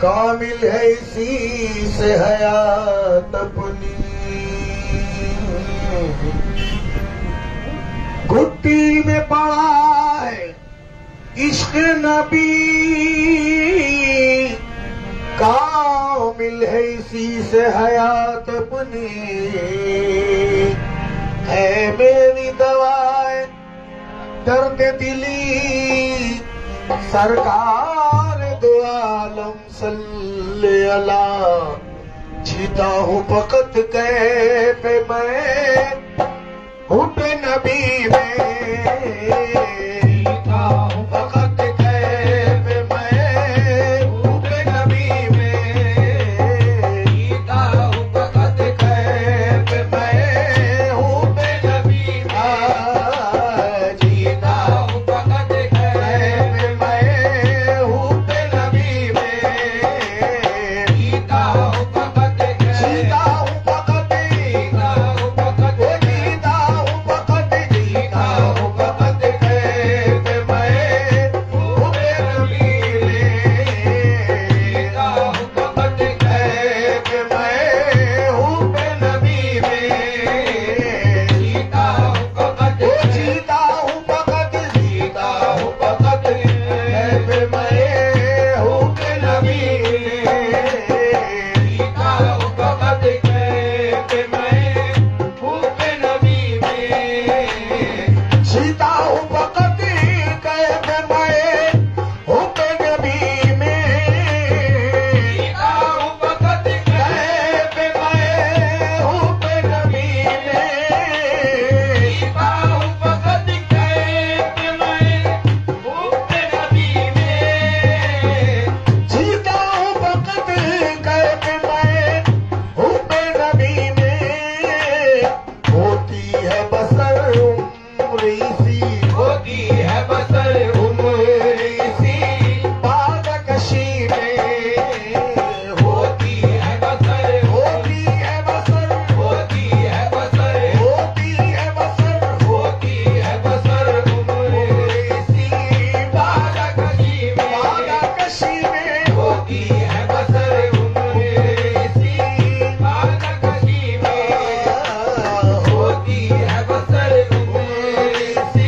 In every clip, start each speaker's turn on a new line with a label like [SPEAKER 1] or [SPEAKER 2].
[SPEAKER 1] कामिल है इसी से हयात अपनी, घुट्टी में पड़ा है इश्क नबी। कामिल है इसी से हयात अपनी, है मेरी दवाएं दर्द दिली। सरकार दो आलम सल्ले अला, जीता हूँ फकत कैफ मैं हूँ पे नबी में। जीता हूँ फकत कैफ मैं हूँ पे नबी में। जीता हूँ फकत कैफ मैं हूँ पे नबी में। जीता हूँ फकत कैफ मैं हूँ पे नबी में। जीता हूँ फकत जीता हूँ फकत जीता हूँ फकत जीता हूँ फकत जीता हूँ फकत कैफ मैं हूँ पे नबी में। जीता हूँ फकत कैफ मैं हूँ पे नबी में। जीता हूँ फकत जीता हूँ फकत जीता हूँ फकत कैफ मैं हूँ पे नबी में। जीता हूँ फकत कैफ मैं हूँ पे नबी में। जीता हूँ फकत कैफ मैं हूँ पे नबी में। जीता हूँ फकत कैफ मैं हूँ पे नबी में। जीता हूँ फकत कैफ मैं हूँ पे नबी में। जीता हूँ फकत कैफ मैं हूँ पे नबी में। होती है बसर उम्र इसी होती है बसर उम्र इसी पादकशी में। होती है बसर होती है बसर होती है बसर होती है बसर होती है बसर उम्र इसी पादकशी में। पादकशी में होती है बसर उम्र इसी पादकशी में। होती है बसर उम्र इसी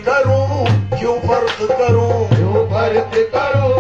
[SPEAKER 1] करूं क्यों फर्क करूं
[SPEAKER 2] क्यों फर्क करूं